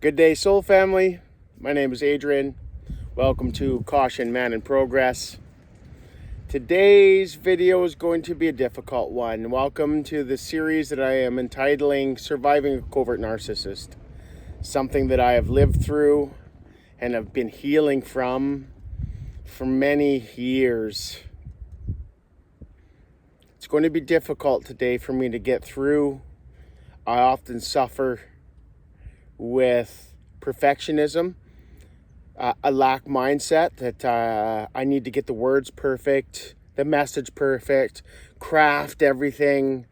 Good day, soul family. My name is Adrian. Welcome to Caution Man in Progress. Today's video is going to be a difficult one. Welcome to the series that I am entitling Surviving a Covert Narcissist. Something that I have lived through and have been healing from for many years. It's going to be difficult today for me to get through. I often suffer with perfectionism, a lack mindset that I need to get the words perfect, the message perfect, craft everything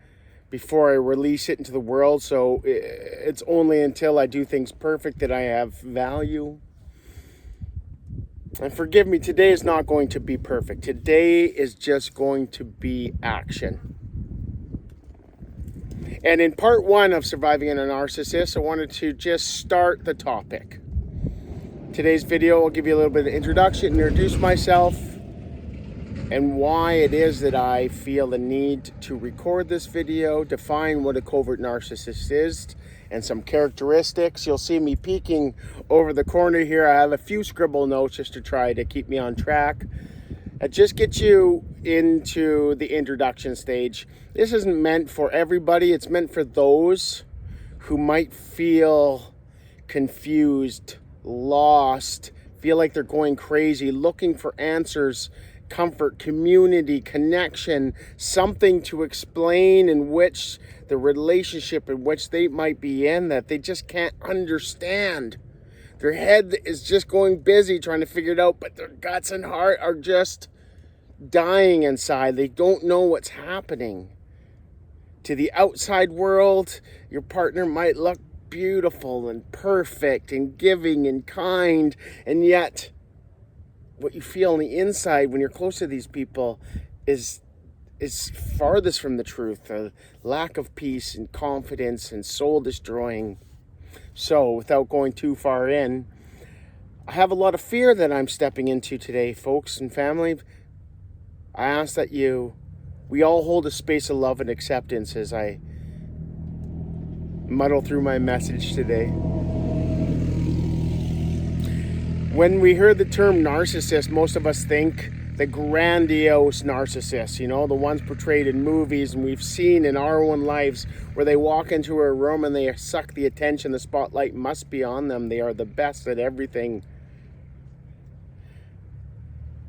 before I release it into the world. So it's only until I do things perfect that I have value. And forgive me, today is not going to be perfect. Today is just going to be action. And in part one of Surviving a Narcissist, I wanted to just start the topic. Today's video will give you a little bit of introduction, introduce myself, and why it is that I feel the need to record this video, define what a covert narcissist is, and some characteristics. You'll see me peeking over the corner here. I have a few scribble notes just to try to keep me on track. It just gets you into the introduction stage. This isn't meant for everybody. It's meant for those who might feel confused, lost, feel like they're going crazy, looking for answers, comfort, community, connection, something to explain in which the relationship in which they might be in that they just can't understand. Their head is just going busy trying to figure it out, but their guts and heart are just dying inside. They don't know what's happening. To the outside world, your partner might look beautiful and perfect and giving and kind, and yet what you feel on the inside when you're close to these people is farthest from the truth. A lack of peace and confidence and soul destroying. So without going too far in, I have a lot of fear that I'm stepping into today, folks and family. I ask that we all hold a space of love and acceptance as I muddle through my message today. When we hear the term narcissist, most of us think the grandiose narcissists, the ones portrayed in movies and we've seen in our own lives where they walk into a room and they suck the attention, the spotlight must be on them. They are the best at everything.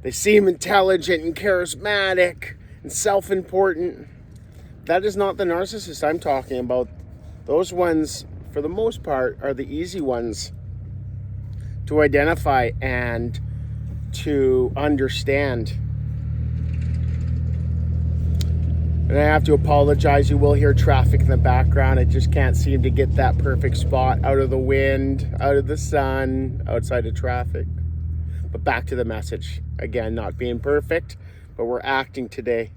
They seem intelligent and charismatic and self-important. That is not the narcissist I'm talking about. Those ones, for the most part, are the easy ones to identify and to understand. And I have to apologize. You will hear traffic in the background. I just can't seem to get that perfect spot out of the wind, out of the sun, outside of traffic. But back to the message. Again, not being perfect, but we're acting today.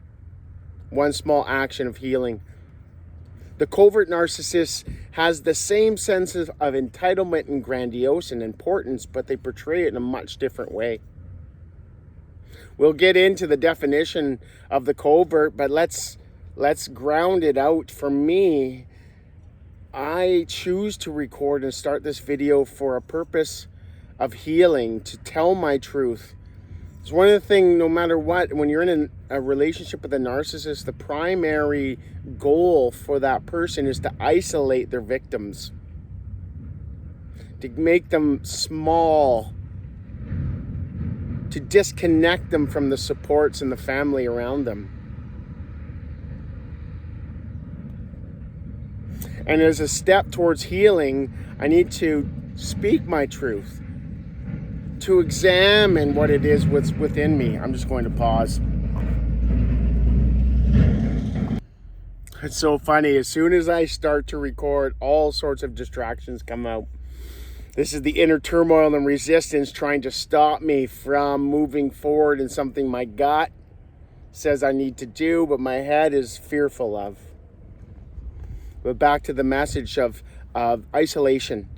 One small action of healing. The covert narcissist has the same sense of entitlement and grandiose and importance, but they portray it in a much different way. We'll get into the definition of the covert, but let's ground it out. For me, I choose to record and start this video for a purpose of healing, to tell my truth. It's one of the things, no matter what, when you're in a relationship with a narcissist, the primary goal for that person is to isolate their victims, to make them small, to disconnect them from the supports and the family around them. And as a step towards healing, I need to speak my truth, to examine what it is what's within me. I'm just going to pause. It's so funny. As soon as I start to record, all sorts of distractions come out. This is the inner turmoil and resistance trying to stop me from moving forward in something my gut says I need to do, but my head is fearful of. But back to the message of isolation.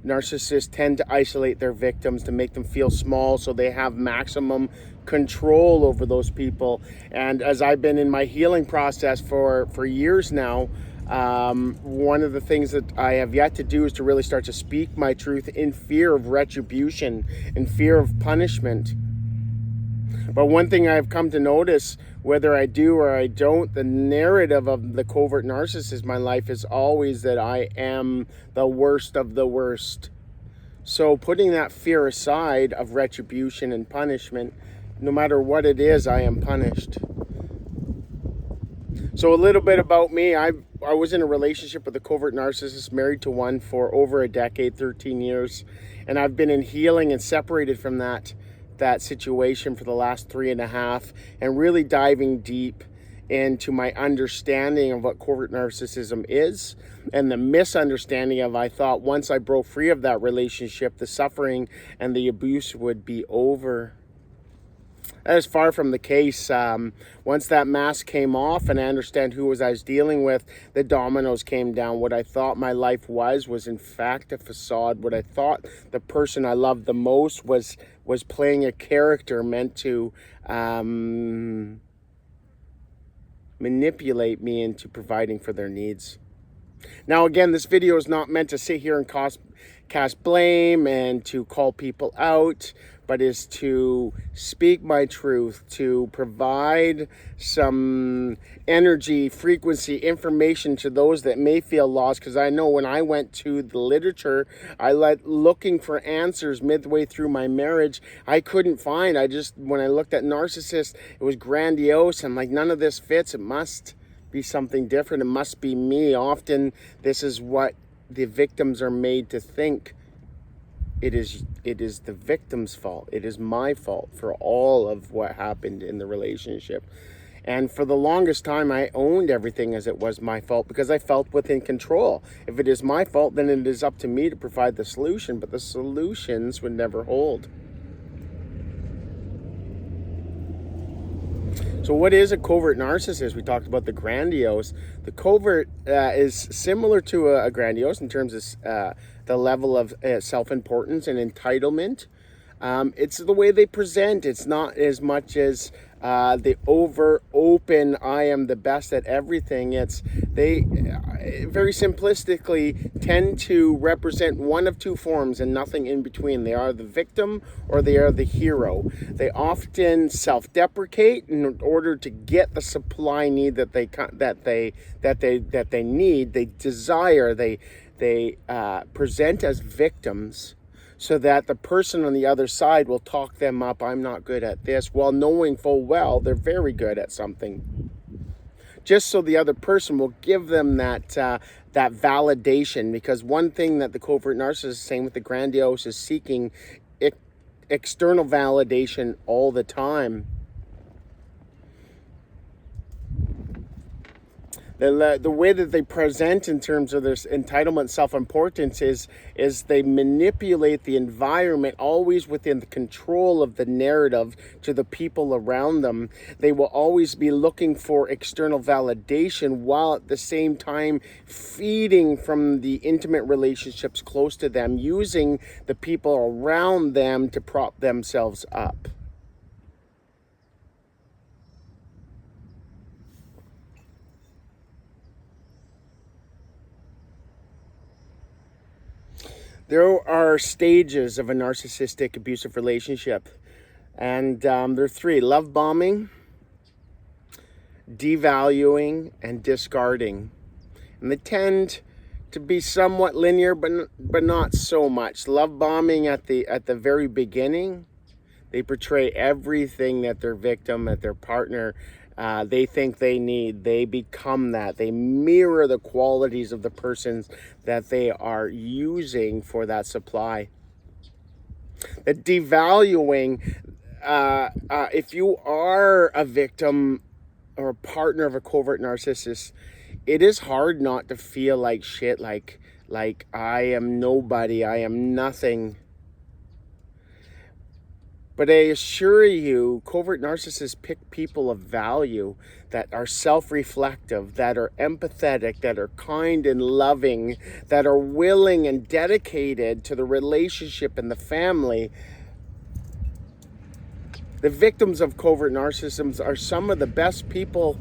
Narcissists tend to isolate their victims to make them feel small so they have maximum control over those people. And as I've been in my healing process for years now, One of the things that I have yet to do is to really start to speak my truth in fear of retribution, in fear of punishment. But one thing I've come to notice, whether I do or I don't, the narrative of the covert narcissist in my life is always that I am the worst of the worst. So putting that fear aside of retribution and punishment, no matter what it is, I am punished. So a little bit about me. I was in a relationship with a covert narcissist, married to one for over a decade, 13 years. And I've been in healing and separated from that situation for the last 3.5, and really diving deep into my understanding of what covert narcissism is, and the misunderstanding of, I thought once I broke free of that relationship, the suffering and the abuse would be over. That is far from the case. Once that mask came off and I understand who I was dealing with, the dominoes came down. What I thought my life was in fact a facade. What I thought the person I loved the most was playing a character meant to manipulate me into providing for their needs. Now, again, this video is not meant to sit here and cast blame and to call people out, but is to speak my truth, to provide some energy, frequency, information to those that may feel lost. Because I know when I went to the literature, looking for answers midway through my marriage, I couldn't find. When I looked at narcissists, it was grandiose. I'm like, none of this fits. It must be something different. It must be me. Often this is what the victims are made to think. It is the victim's fault. It is my fault for all of what happened in the relationship. And for the longest time, I owned everything as it was my fault because I felt within control. If it is my fault, then it is up to me to provide the solution, but the solutions would never hold. So what is a covert narcissist? We talked about the grandiose. The covert is similar to a grandiose in terms of the level of self-importance and entitlement. It's the way they present. It's not as much as the open, I am the best at everything. They very simplistically tend to represent one of two forms and nothing in between. They are the victim or they are the hero. They often self-deprecate in order to get the supply need that they need. They desire. They present as victims, so that the person on the other side will talk them up. I'm not good at this, while knowing full well they're very good at something. Just so the other person will give them that validation. Because one thing that the covert narcissist is saying with the grandiose is seeking external validation all the time. The way that they present in terms of their entitlement, self-importance is they manipulate the environment always within the control of the narrative to the people around them. They will always be looking for external validation while at the same time feeding from the intimate relationships close to them, using the people around them to prop themselves up. There are stages of a narcissistic abusive relationship, and there are three: love bombing, devaluing, and discarding. And they tend to be somewhat linear, but not so much. Love bombing at the very beginning, they portray everything that their victim, that their partner, they think they need. They become that. They mirror the qualities of the persons that they are using for that supply. The devaluing, if you are a victim or a partner of a covert narcissist, it is hard not to feel like shit, like I am nobody, I am nothing. But I assure you, covert narcissists pick people of value that are self-reflective, that are empathetic, that are kind and loving, that are willing and dedicated to the relationship and the family. The victims of covert narcissism are some of the best people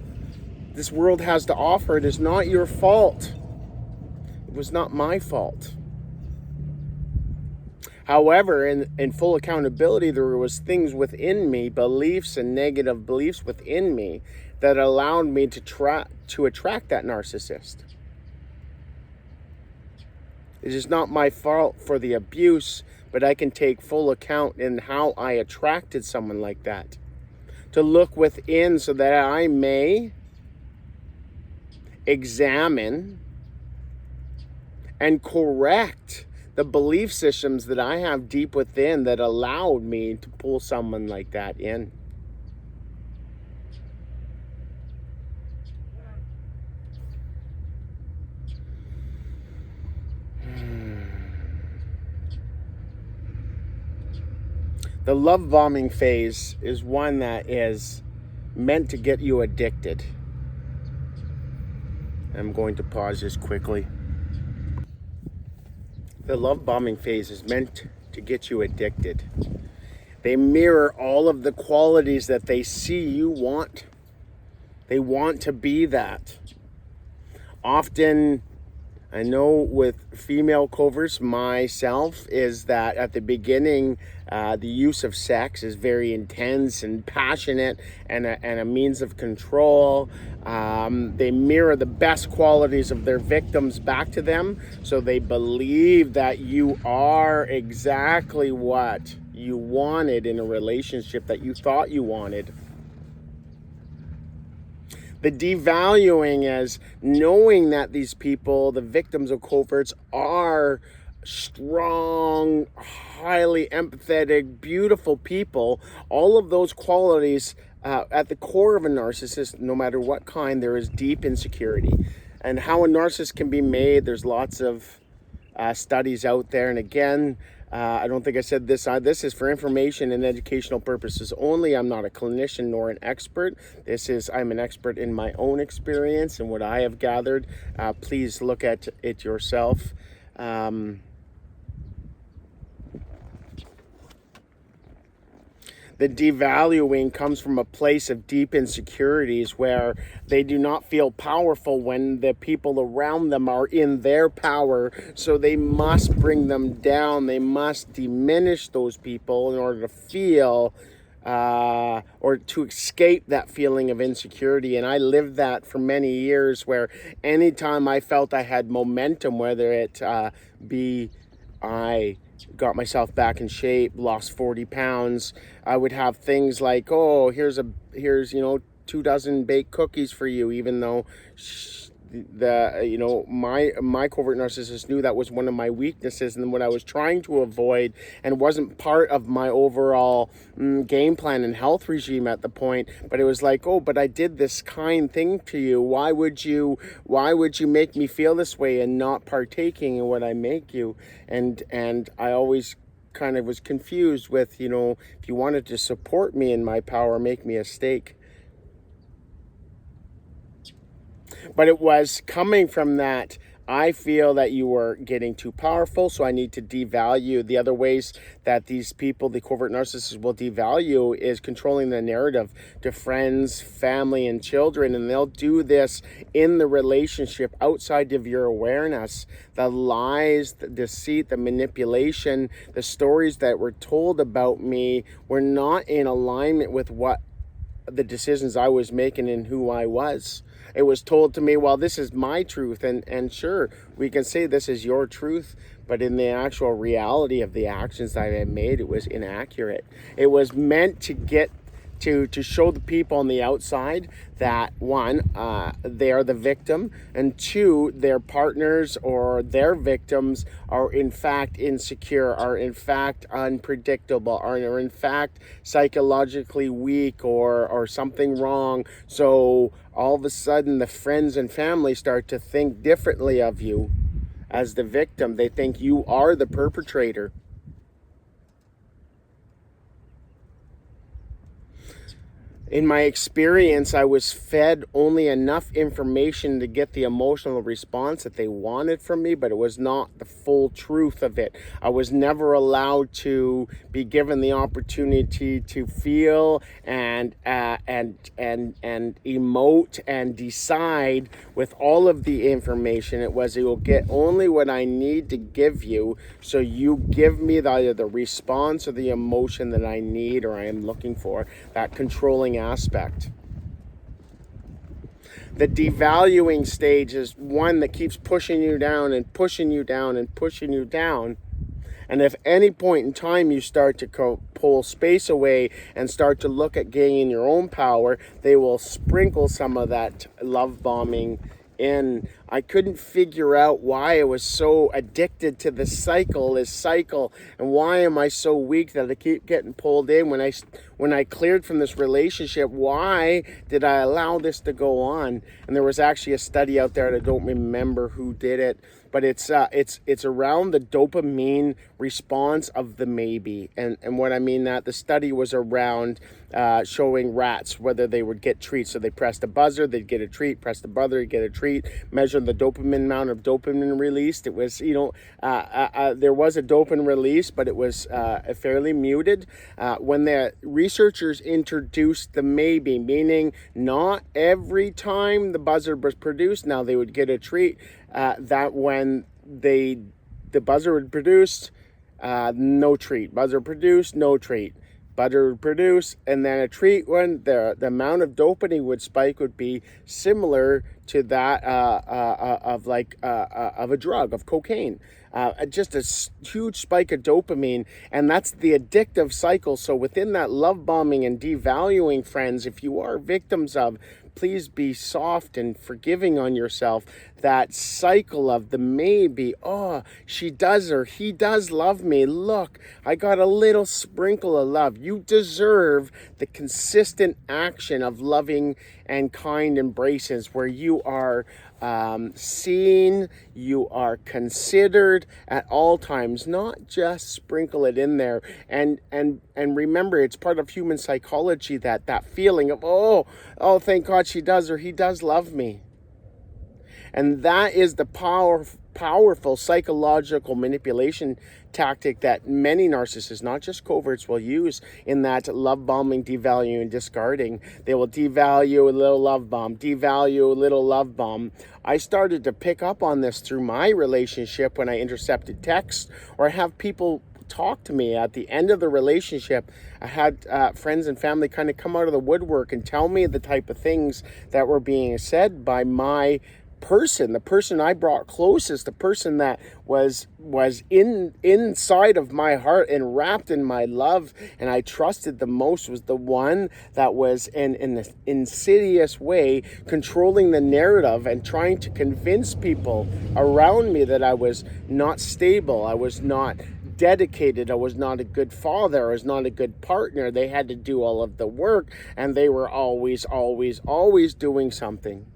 this world has to offer. It is not your fault. It was not my fault. However, in full accountability, there was things within me, beliefs and negative beliefs within me that allowed me to attract that narcissist. It is not my fault for the abuse, but I can take full account in how I attracted someone like that. To look within so that I may examine and correct the belief systems that I have deep within that allowed me to pull someone like that in. The love bombing phase is one that is meant to get you addicted. I'm going to pause this quickly. The love bombing phase is meant to get you addicted. They mirror all of the qualities that they see you want. They want to be that. Often, I know with female coverts, myself, is that at the beginning, the use of sex is very intense and passionate and a means of control. They mirror the best qualities of their victims back to them, so they believe that you are exactly what you wanted in a relationship that you thought you wanted. The devaluing is knowing that these people, the victims of coverts, are strong, highly empathetic, beautiful people. All of those qualities at the core of a narcissist, no matter what kind, there is deep insecurity. And how a narcissist can be made, there's lots of studies out there. And again, I don't think I said this. This is for information and educational purposes only. I'm not a clinician nor an expert. I'm an expert in my own experience and what I have gathered. Please look at it yourself. The devaluing comes from a place of deep insecurities where they do not feel powerful when the people around them are in their power. So they must bring them down. They must diminish those people in order to feel or to escape that feeling of insecurity. And I lived that for many years, where anytime I felt I had momentum, whether it be I got myself back in shape, lost 40 pounds, I would have things like, oh, here's 24 baked cookies for you, even though my covert narcissist knew that was one of my weaknesses and what I was trying to avoid, and wasn't part of my overall game plan and health regime at the point. But it was like, oh, but I did this kind thing to you. Why would you make me feel this way and not partaking in what I make you? And I always kind of was confused with, if you wanted to support me in my power, make me a steak. But it was coming from that, I feel that you were getting too powerful, so I need to devalue. The other ways that these people, the covert narcissists, will devalue is controlling the narrative to friends, family, and children. And they'll do this in the relationship outside of your awareness. The lies, the deceit, the manipulation, the stories that were told about me were not in alignment with what the decisions I was making and who I was. It was told to me, well, this is my truth, and sure, we can say this is your truth, but in the actual reality of the actions that I made, it was inaccurate. It was meant to get to show the people on the outside that, one, they are the victim, and two, their partners or their victims are in fact insecure, are in fact unpredictable, are in fact psychologically weak or something wrong. So all of a sudden the friends and family start to think differently of you as the victim. They think you are the perpetrator. In my experience, I was fed only enough information to get the emotional response that they wanted from me, but it was not the full truth of it. I was never allowed to be given the opportunity to feel and emote and decide with all of the information. It was, you'll get only what I need to give you, so you give me either the response or the emotion that I need or I am looking for. That controlling aspect. The devaluing stage is one that keeps pushing you down and pushing you down and pushing you down. And if any point in time you start to pull space away and start to look at gaining your own power, they will sprinkle some of that love bombing in. I couldn't figure out why I was so addicted to this cycle, and why am I so weak that I keep getting pulled in. When I cleared from this relationship, why did I allow this to go on? And there was actually a study out there, and I don't remember who did it, but it's around the dopamine response of the maybe. And what I mean that the study was around showing rats whether they would get treats. So they pressed a buzzer, they'd get a treat, press the buzzer, they'd get a treat, measure the dopamine amount of dopamine released. It was, there was a dopamine release, but it was fairly muted. When the researchers introduced the maybe, meaning not every time the buzzer was produced, now they would get a treat, that when the buzzer would produce, no treat, buzzer produced, no treat, buzzer would produce, and then a treat, when the amount of dopamine would spike would be similar to that of a drug, of cocaine. Just a huge spike of dopamine, and that's the addictive cycle. So within that love bombing and devaluing, friends, if you are victims of, please be soft and forgiving on yourself. That cycle of the maybe, oh, she does or he does love me. Look, I got a little sprinkle of love. You deserve the consistent action of loving and kind embraces where you are seen, you are considered at all times, not just sprinkle it in there. And remember, it's part of human psychology, that feeling of, oh, thank God she does or he does love me. And that is the powerful psychological manipulation tactic that many narcissists, not just coverts, will use in that love bombing, devaluing, and discarding. They will devalue a little love bomb, devalue a little love bomb. I started to pick up on this through my relationship when I intercepted texts or have people talk to me at the end of the relationship. I had friends and family kind of come out of the woodwork and tell me the type of things that were being said by my person, the person I brought closest, the person that was inside of my heart and wrapped in my love and I trusted the most, was the one that was in an insidious way controlling the narrative and trying to convince people around me that I was not stable, I was not dedicated, I was not a good father, I was not a good partner. They had to do all of the work, and they were always doing something.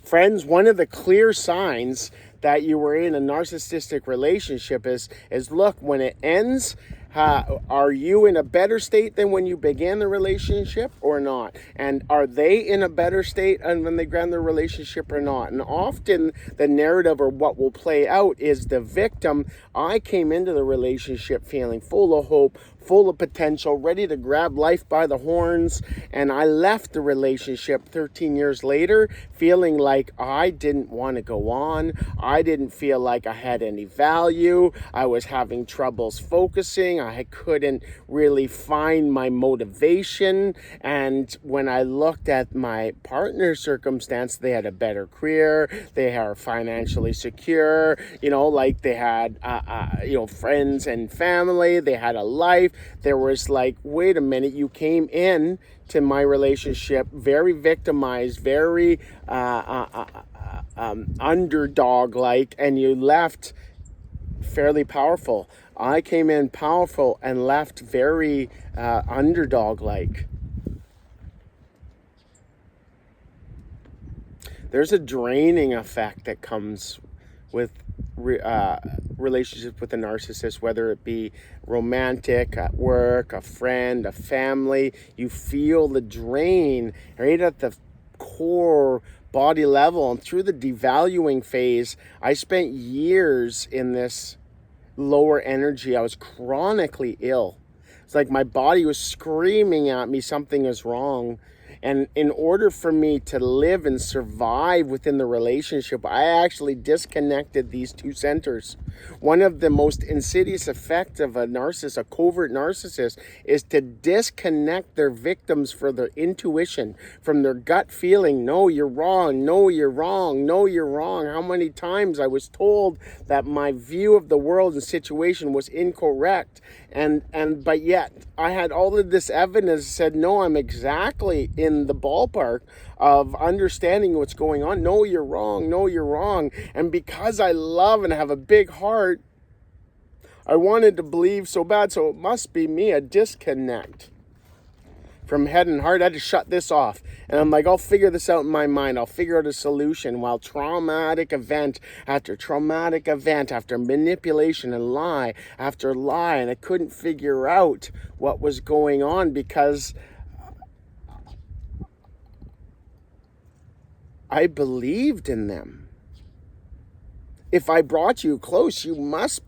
Friends, one of the clear signs that you were in a narcissistic relationship is look, when it ends, are you in a better state than when you began the relationship or not? And are they in a better state when they began the relationship or not? And often the narrative or what will play out is the victim. I came into the relationship feeling full of hope, full of potential, ready to grab life by the horns, and I left the relationship 13 years later feeling like I didn't want to go on. I didn't feel like I had any value. I was having troubles focusing. I couldn't really find my motivation. And when I looked at my partner's circumstance, they had a better career, they are financially secure, like they had friends and family, they had a life. There was like, wait a minute, you came in to my relationship very victimized, very underdog-like, and you left fairly powerful. I came in powerful and left very underdog-like. There's a draining effect that comes with relationships with a narcissist, whether it be romantic, at work, a friend, a family. You feel the drain right at the core body level. And through the devaluing phase, I spent years in this lower energy. I was chronically ill. It's like my body was screaming at me something is wrong. And in order for me to live and survive within the relationship, I actually disconnected these two centers. One of the most insidious effects of a narcissist, a covert narcissist, is to disconnect their victims from their intuition, from their gut feeling. No, you're wrong. No, you're wrong. No, you're wrong. How many times I was told that my view of the world and situation was incorrect. But yet I had all of this evidence that said, no, I'm exactly in the ballpark of understanding what's going on. No, you're wrong. No, you're wrong. And because I love and have a big heart, I wanted to believe so bad. So it must be me, a disconnect from head and heart. I had to shut this off. And I'm like, I'll figure this out in my mind. I'll figure out a solution. While traumatic event after traumatic event, after manipulation and lie after lie. And I couldn't figure out what was going on because I believed in them. If I brought you close, you must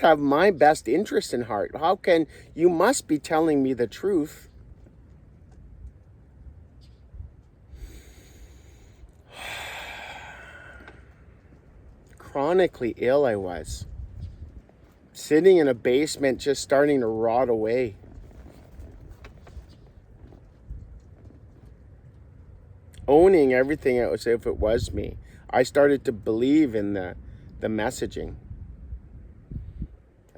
have my best interest in heart. You must be telling me the truth. Chronically ill I was. Sitting in a basement just starting to rot away. Owning everything as if it was me. I started to believe in the messaging.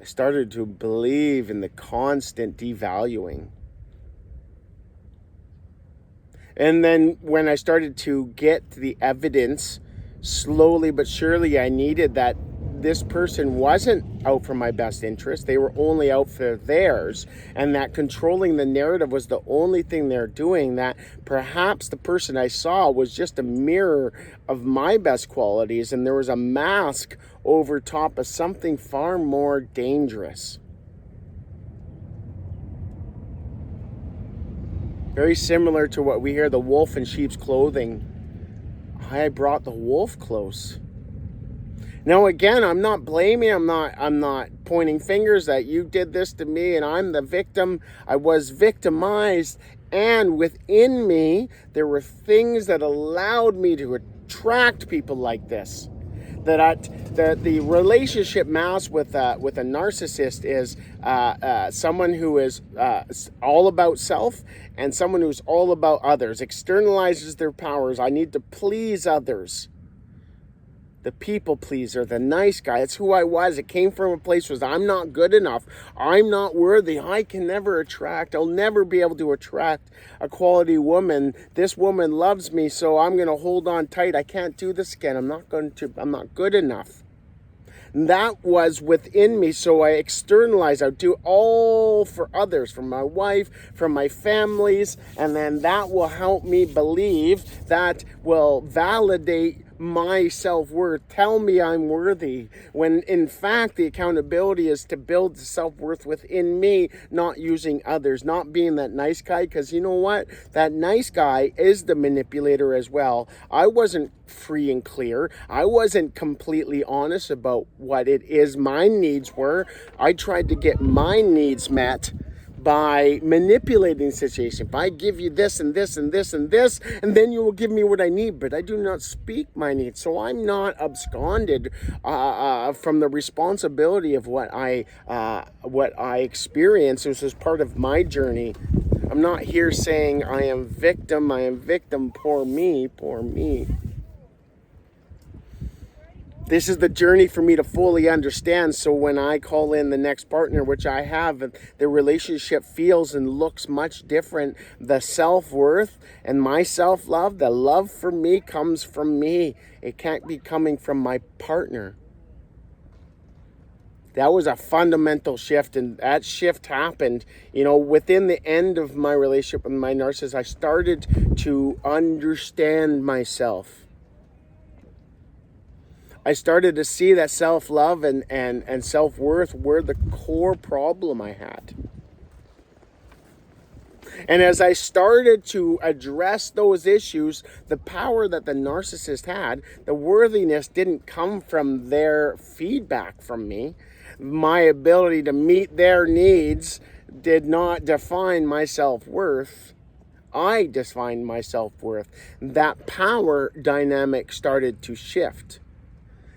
I started to believe in the constant devaluing. And then when I started to get the evidence, slowly but surely I needed that this person wasn't out for my best interest. They were only out for theirs. And that controlling the narrative was the only thing they're doing. That perhaps the person I saw was just a mirror of my best qualities. And there was a mask over top of something far more dangerous. Very similar to what we hear, the wolf in sheep's clothing. I brought the wolf close. Now again, I'm not blaming, I'm not pointing fingers that you did this to me and I'm the victim. I was victimized, and within me there were things that allowed me to attract people like this. That the relationship mask with a narcissist is someone who is all about self and someone who's all about others, externalizes their powers. I need to please others. The people pleaser, the nice guy. It's who I was. It came from a place where I'm not good enough. I'm not worthy. I can never attract. I'll never be able to attract a quality woman. This woman loves me, so I'm going to hold on tight. I can't do this again. I'm not good enough. And that was within me, so I externalized. I would do all for others, for my wife, for my families, and then that will help me believe, that will validate my self-worth, tell me I'm worthy, when in fact the accountability is to build the self-worth within me, not using others, not being that nice guy, because you know what, that nice guy is the manipulator as well. I wasn't free and clear. I wasn't completely honest about what it is my needs were. I tried to get my needs met by manipulating the situation. If I give you this and this and this and this, and then you will give me what I need, but I do not speak my needs. So I'm not absconded from the responsibility of what I experienced. This is part of my journey. I'm not here saying I am victim, poor me, poor me. This is the journey for me to fully understand, so when I call in the next partner, which I have, the relationship feels and looks much different. The self-worth and my self-love, the love for me comes from me. It can't be coming from my partner. That was a fundamental shift, and that shift happened, within the end of my relationship with my narcissist. I started to understand myself. I started to see that self-love and self-worth were the core problem I had. And as I started to address those issues, the power that the narcissist had, the worthiness didn't come from their feedback from me. My ability to meet their needs did not define my self-worth. I defined my self-worth. That power dynamic started to shift.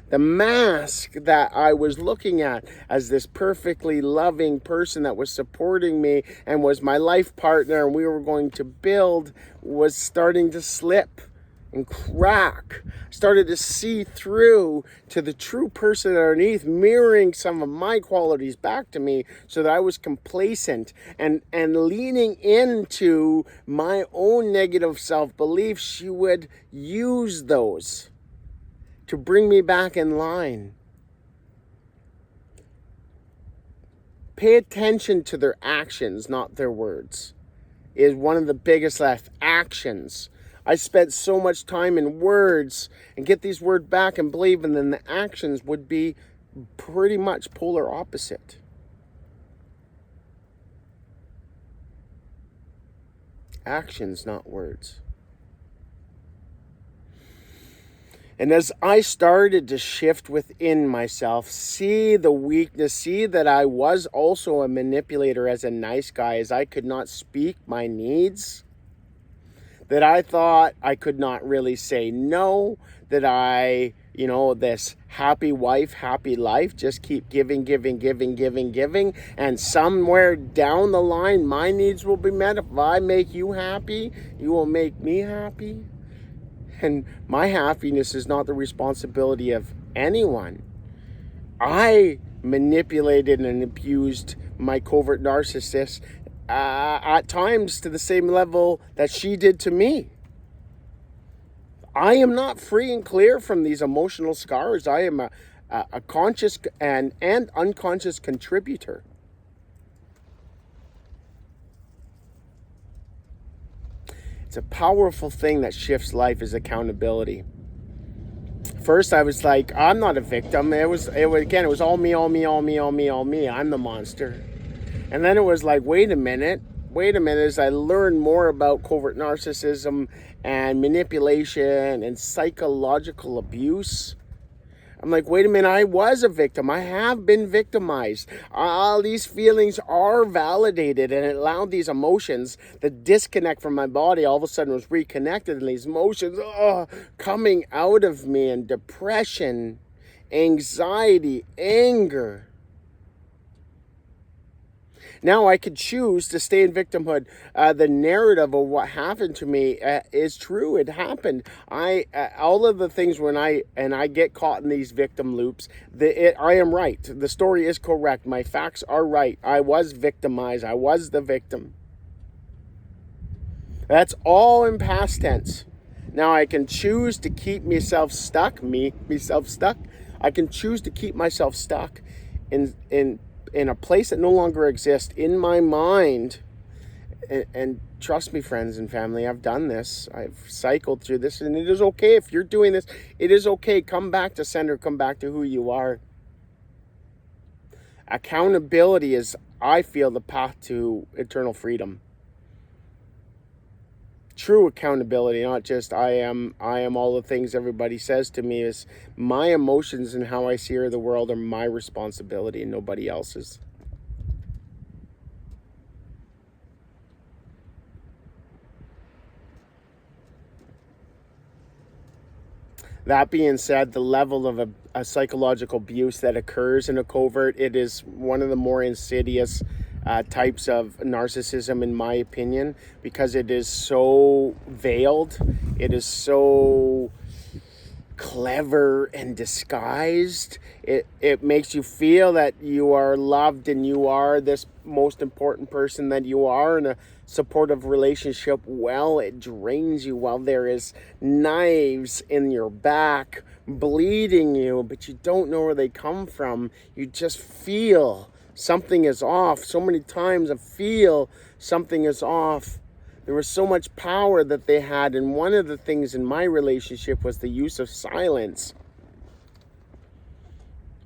The mask that I was looking at as this perfectly loving person that was supporting me and was my life partner and we were going to build was starting to slip and crack. Started to see through to the true person underneath, mirroring some of my qualities back to me so that I was complacent and leaning into my own negative self-belief. She would use those to bring me back in line. Pay attention to their actions, not their words, is one of the biggest left. Actions. I spent so much time in words and get these words back and believe, and then the actions would be pretty much polar opposite. Actions, not words. And as I started to shift within myself, see the weakness, see that I was also a manipulator as a nice guy, as I could not speak my needs, that I thought I could not really say no, that I, this happy wife, happy life, just keep giving, and somewhere down the line, my needs will be met. If I make you happy, you will make me happy. And my happiness is not the responsibility of anyone. I manipulated and abused my covert narcissist at times to the same level that she did to me. I am not free and clear from these emotional scars. I am a conscious and unconscious contributor. It's a powerful thing that shifts life is accountability. First, I was like, I'm not a victim. It was all me. I'm the monster. And then it was like, wait a minute. As I learned more about covert narcissism and manipulation and psychological abuse, I'm like, wait a minute, I was a victim. I have been victimized. All these feelings are validated, and it allowed these emotions, the disconnect from my body all of a sudden was reconnected, and these emotions coming out of me, and depression, anxiety, anger. Now I could choose to stay in victimhood. The narrative of what happened to me is true. It happened. All of the things when I get caught in these victim loops, I am right. The story is correct. My facts are right. I was victimized. I was the victim. That's all in past tense. Now I can choose to keep myself stuck. I can choose to keep myself stuck in a place that no longer exists in my mind. And trust me, friends and family, I've done this. I've cycled through this, and it is okay if you're doing this. It is okay. Come back to center. Come back to who you are. Accountability is, I feel, the path to eternal freedom. True accountability, not just I am all the things everybody says to me. Is my emotions and how I see the world are my responsibility and nobody else's. That being said, the level of a psychological abuse that occurs in a covert, it is one of the more insidious types of narcissism, in my opinion, because it is so veiled, it is so clever and disguised. It makes you feel that you are loved and you are this most important person that you are in a supportive relationship. Well, it drains you while there is knives in your back bleeding you, but you don't know where they come from. You just feel something is off. So many times I feel something is off. There was so much power that they had, and one of the things in my relationship was the use of silence.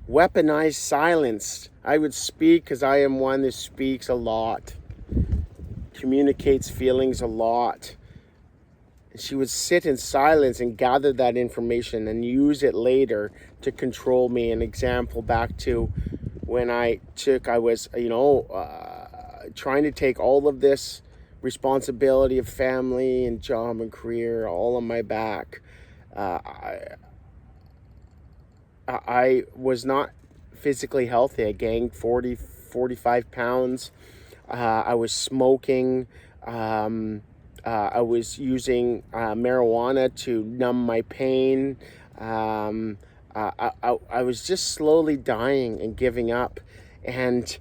weaponized silence. I would speak because I am one that speaks a lot, communicates feelings a lot. She would sit in silence and gather that information and use it later to control me. An example back to when I was, trying to take all of this responsibility of family and job and career all on my back. I was not physically healthy. I gained 45 pounds. I was smoking. I was using marijuana to numb my pain. I was just slowly dying and giving up. And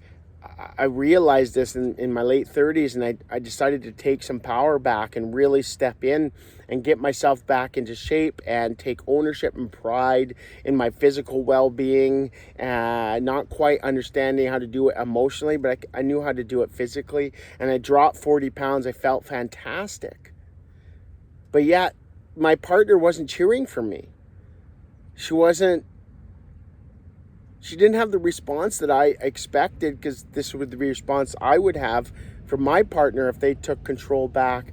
I realized this in my late 30s, and I decided to take some power back and really step in and get myself back into shape and take ownership and pride in my physical well-being. Not quite understanding how to do it emotionally, but I knew how to do it physically. And I dropped 40 pounds. I felt fantastic. But yet, my partner wasn't cheering for me. She didn't have the response that I expected, because this would be the response I would have from my partner if they took control back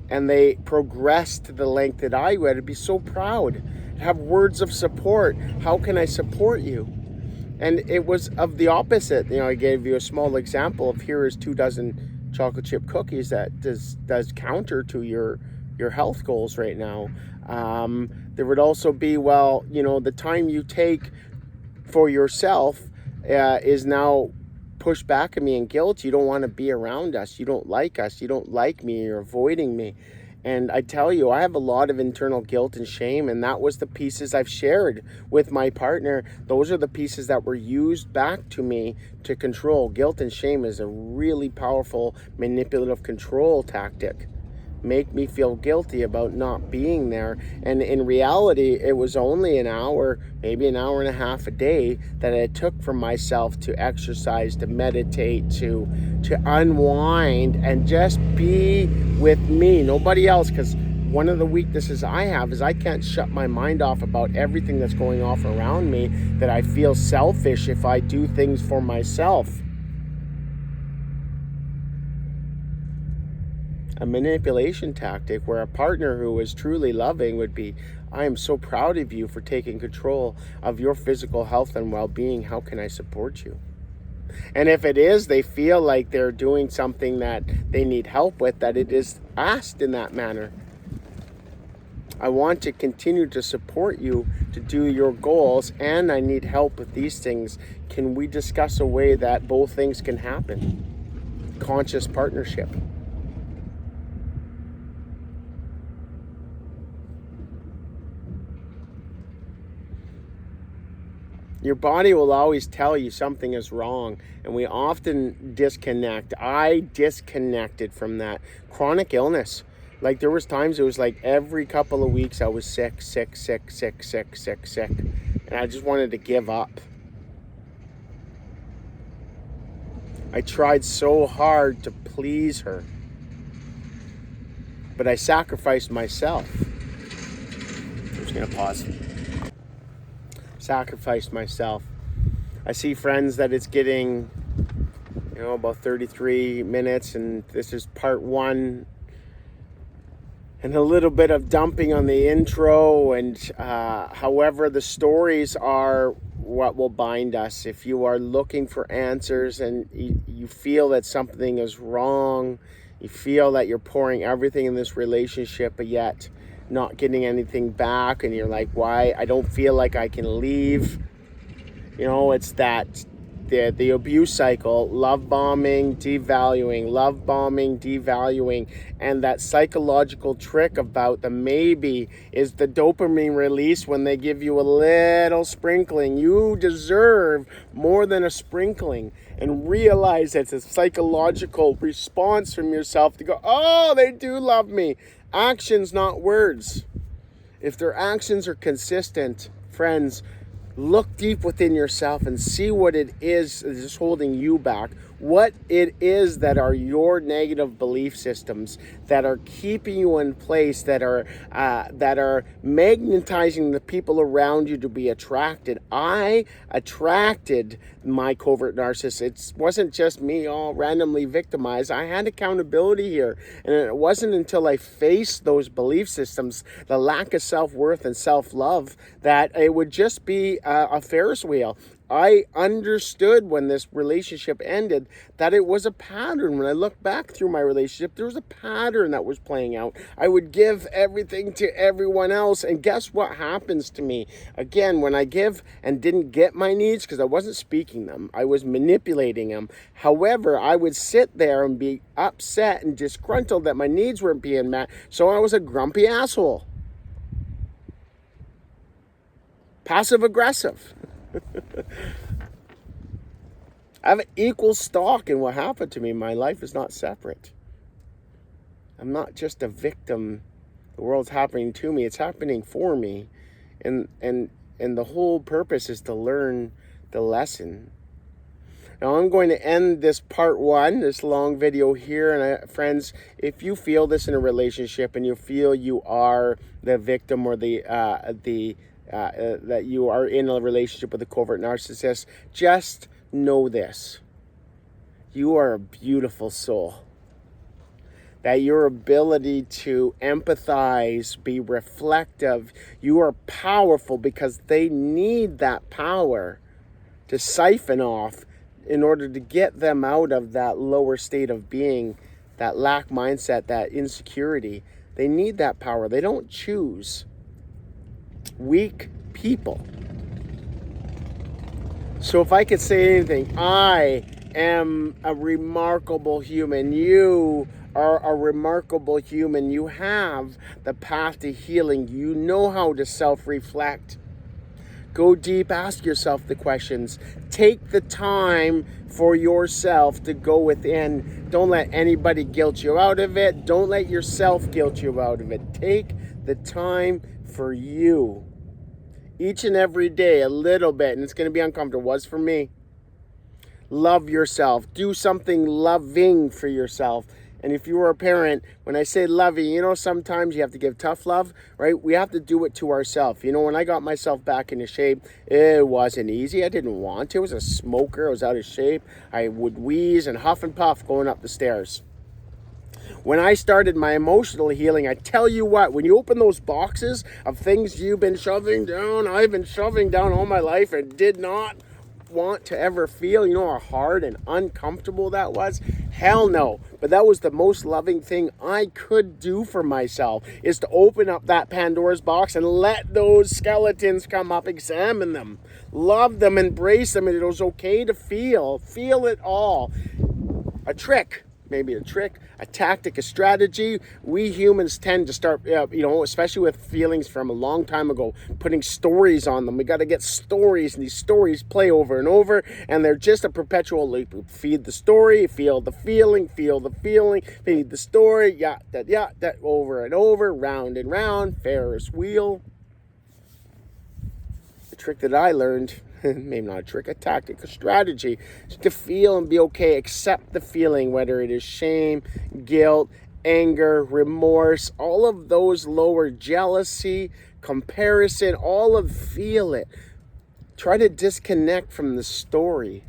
and they progressed to the length that I would. I'd be so proud to have words of support. How can I support you? And it was of the opposite. I gave you a small example of here is 2 dozen chocolate chip cookies that does counter to your health goals right now. There would also be, the time you take for yourself is now pushed back at me in guilt. You don't want to be around us. You don't like us. You don't like me. You're avoiding me. And I tell you, I have a lot of internal guilt and shame, and that was the pieces I've shared with my partner. Those are the pieces that were used back to me to control. Guilt and shame is a really powerful manipulative control tactic. Make me feel guilty about not being there. And in reality, it was only an hour, maybe an hour and a half a day that I took for myself to exercise, to meditate, to unwind and just be with me, nobody else. Because one of the weaknesses I have is I can't shut my mind off about everything that's going off around me, that I feel selfish if I do things for myself. A manipulation tactic where a partner who is truly loving would be, I am so proud of you for taking control of your physical health and well-being. How can I support you? And if it is, they feel like they're doing something that they need help with, that it is asked in that manner. I want to continue to support you to do your goals, and I need help with these things. Can we discuss a way that both things can happen? Conscious partnership. Your body will always tell you something is wrong, and we often disconnect. I disconnected from that chronic illness. Like there was times it was like every couple of weeks I was sick. And I just wanted to give up. I tried so hard to please her, but I sacrificed myself. I'm just gonna pause. Sacrificed myself. I see friends that it's getting, about 33 minutes, and this is part 1, and a little bit of dumping on the intro. And however, the stories are what will bind us. If you are looking for answers and you feel that something is wrong, you feel that you're pouring everything in this relationship, but yet not getting anything back, and you're like, why? I don't feel like I can leave. It's that the abuse cycle, love bombing, devaluing, love bombing, devaluing, and that psychological trick about the maybe is the dopamine release when they give you a little sprinkling. You deserve more than a sprinkling, and realize it's a psychological response from yourself to go, oh, they do love me. Actions, not words. If their actions are consistent, friends, look deep within yourself and see what it is that is holding you back. what it is that are your negative belief systems that are keeping you in place, that are magnetizing the people around you to be attracted. I attracted my covert narcissist. It wasn't just me all randomly victimized. I had accountability here, and it wasn't until I faced those belief systems, the lack of self-worth and self-love, that it would just be a Ferris wheel. I understood when this relationship ended that it was a pattern. When I look back through my relationship, there was a pattern that was playing out. I would give everything to everyone else, and guess what happens to me? Again, when I give and didn't get my needs, because I wasn't speaking them, I was manipulating them. However, I would sit there and be upset and disgruntled that my needs weren't being met, so I was a grumpy asshole. Passive aggressive. I have an equal stock in what happened to me. My life is not separate. I'm not just a victim. The world's happening to me. It's happening for me. And the whole purpose is to learn the lesson. Now I'm going to end this part one, this long video here. And friends, if you feel this in a relationship and you feel you are the victim or that you are in a relationship with a covert narcissist, just know this. You are a beautiful soul. That your ability to empathize, be reflective, you are powerful because they need that power to siphon off in order to get them out of that lower state of being, that lack mindset, that insecurity. They need that power. They don't choose. Weak people. So if I could say anything, I am a remarkable human. You are a remarkable human. You have the path to healing. You know how to self-reflect. Go deep, ask yourself the questions. Take the time for yourself to go within. Don't let anybody guilt you out of it. Don't let yourself guilt you out of it. Take the time for you. Each and every day, a little bit, and it's going to be uncomfortable. It was for me. Love yourself. Do something loving for yourself. And if you were a parent, when I say loving, sometimes you have to give tough love, right? We have to do it to ourselves. When I got myself back into shape, it wasn't easy. I didn't want to. I was a smoker. I was out of shape. I would wheeze and huff and puff going up the stairs. When I started my emotional healing, I tell you what, when you open those boxes of things you've been shoving down, I've been shoving down all my life and did not want to ever feel, how hard and uncomfortable that was? Hell no. But that was the most loving thing I could do for myself, is to open up that Pandora's box and let those skeletons come up, examine them, love them, embrace them, and it was okay to feel it all. A trick. Maybe a trick, a tactic, a strategy. We humans tend to start, especially with feelings from a long time ago, putting stories on them. We got to get stories, and these stories play over and over, and they're just a perpetual loop. Feed the story, feel the feeling, feed the story, that over and over, round and round, Ferris wheel. The trick that I learned, maybe not a trick, a tactic, a strategy, to feel and be okay. Accept the feeling, whether it is shame, guilt, anger, remorse, all of those lower, jealousy, comparison, feel it. Try to disconnect from the story.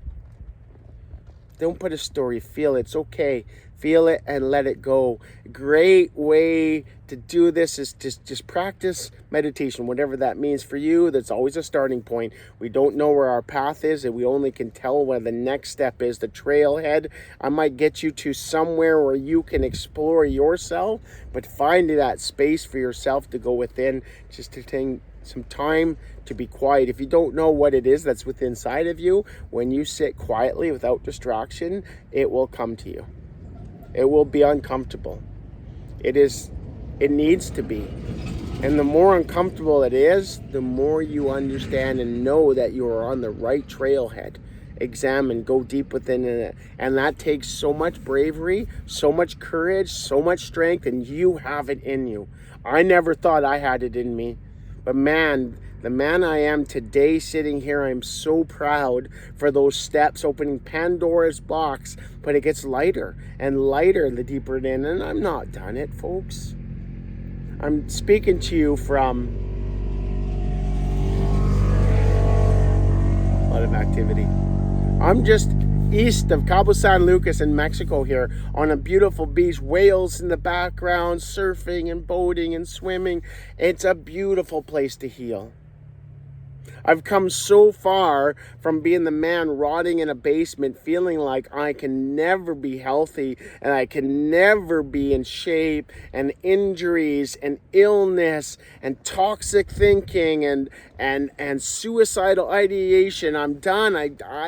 Don't put a story, feel it. It's okay. Feel it and let it go. Great way to do this is just practice meditation, whatever that means for you. That's always a starting point. We don't know where our path is, and we only can tell where the next step is, the trailhead. I might get you to somewhere where you can explore yourself, but finding that space for yourself to go within, just to take some time to be quiet. If you don't know what it is that's within inside of you, when you sit quietly without distraction, it will come to you. It will be uncomfortable. It needs to be. And the more uncomfortable it is, the more you understand and know that you are on the right trailhead. Examine, go deep within it. And that takes so much bravery, so much courage, so much strength, and you have it in you. I never thought I had it in me. But man, The man I am today sitting here, I'm so proud for those steps, opening Pandora's box, but it gets lighter and lighter the deeper it in, and I'm not done it, folks. I'm speaking to you from a lot of activity. I'm just east of Cabo San Lucas in Mexico here on a beautiful beach, whales in the background, surfing and boating and swimming. It's a beautiful place to heal. I've come so far from being the man rotting in a basement, feeling like I can never be healthy and I can never be in shape, and injuries and illness and toxic thinking and suicidal ideation. I'm done.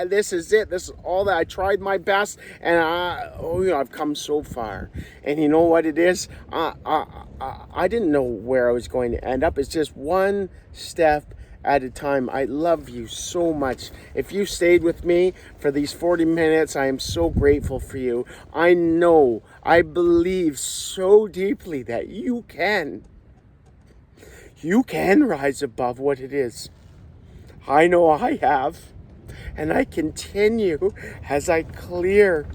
This is it. This is all that. I tried my best, and I've come so far. And you know what it is? I didn't know where I was going to end up. It's just one step at a time. I love you so much. If you stayed with me for these 40 minutes, I am so grateful for you. I believe so deeply that you can rise above what it is. I know I have, and I continue as I clear,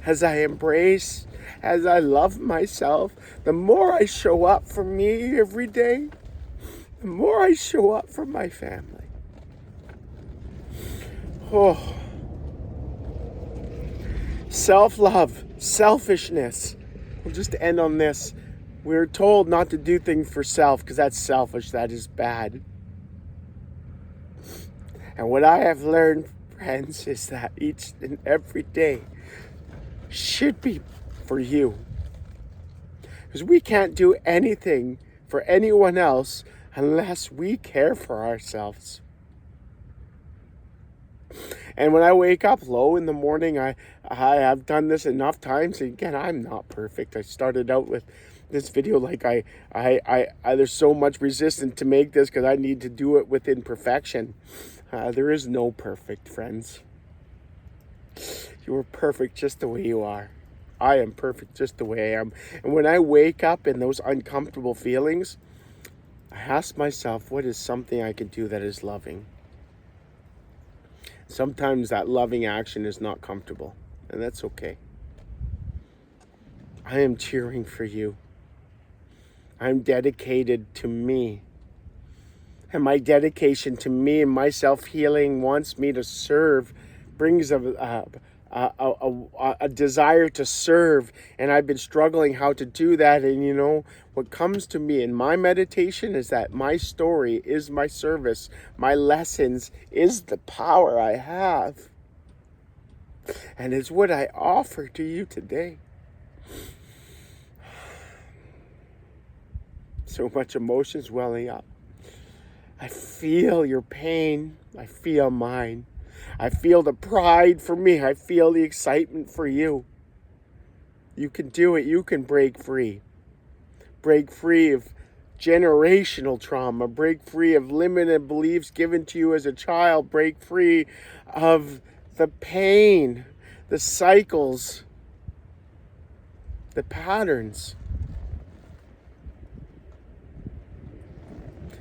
as I embrace, as I love myself. The more I show up for me every day, the more I show up for my family. Oh. Self-love, selfishness. We'll just end on this. We're told not to do things for self because that's selfish. That is bad. And what I have learned, friends, is that each and every day should be for you. Because we can't do anything for anyone else unless we care for ourselves. And when I wake up low in the morning, I have done this enough times. And again, I'm not perfect. I started out with this video like there's so much resistance to make this because I need to do it within perfection. There is no perfect, friends. You are perfect just the way you are. I am perfect just the way I am. And when I wake up in those uncomfortable feelings, I ask myself, what is something I can do that is loving? Sometimes that loving action is not comfortable, and that's okay. I am cheering for you. I'm dedicated to me. And my dedication to me and my self-healing wants me to serve, brings a desire to serve, and I've been struggling how to do that. And you know what comes to me in my meditation is that my story is my service, my lessons is the power I have, and it's what I offer to you today. So much emotions welling up. I feel your pain. I feel mine. I feel the pride for me. I feel the excitement for you. You can do it. You can break free. Break free of generational trauma. Break free of limited beliefs given to you as a child. Break free of the pain, the cycles, the patterns.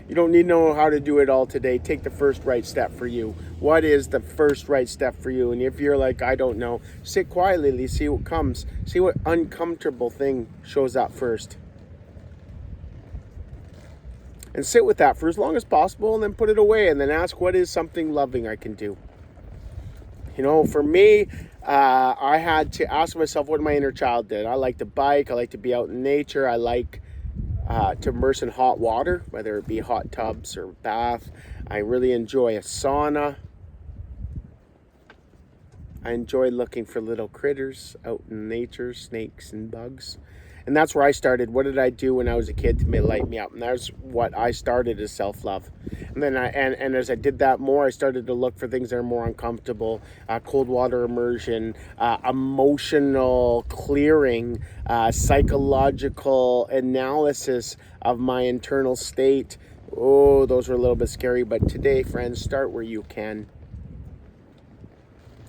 You don't need to know how to do it all today. Take the first right step for you. What is the first right step for you? And if you're like, I don't know, sit quietly, see what comes. See what uncomfortable thing shows up first. And sit with that for as long as possible, and then put it away, and then ask, what is something loving I can do? You know, for me, I had to ask myself what my inner child did. I like to bike. I like to be out in nature. I like to immerse in hot water, whether it be hot tubs or bath. I really enjoy a sauna. I enjoy looking for little critters out in nature, snakes and bugs. And that's where I started. What did I do when I was a kid to light me up? And that's what I started as self-love. And then and as I did that more, I started to look for things that are more uncomfortable. Cold water immersion, emotional clearing, psychological analysis of my internal state. Oh, those were a little bit scary. But today, friends, start where you can.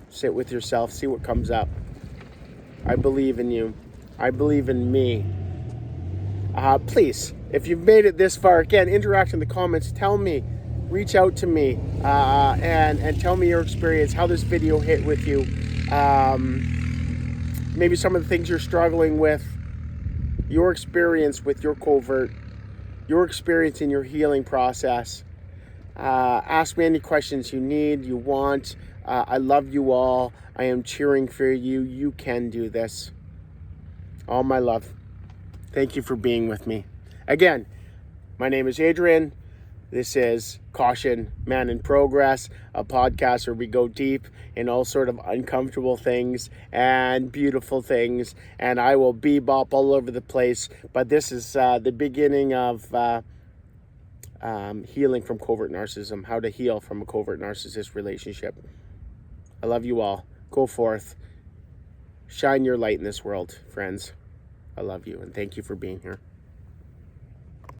Sit with yourself, see what comes up. I believe in you. I believe in me. Please, If you've made it this far, again, interact in the comments. Tell me, reach out to me, and tell me your experience, how this video hit with you. Maybe some of the things you're struggling with, your experience with your covert, your experience in your healing process. Ask me any questions you need, you want. I love you all. I am cheering for you. You can do this. All my love. Thank you for being with me. Again, my name is Adrian. This is Caution Man in Progress, a podcast where we go deep in all sort of uncomfortable things and beautiful things. And I will bebop all over the place. But this is the beginning of healing from covert narcissism, how to heal from a covert narcissist relationship. I love you all. Go forth. Shine your light in this world, friends. I love you and thank you for being here.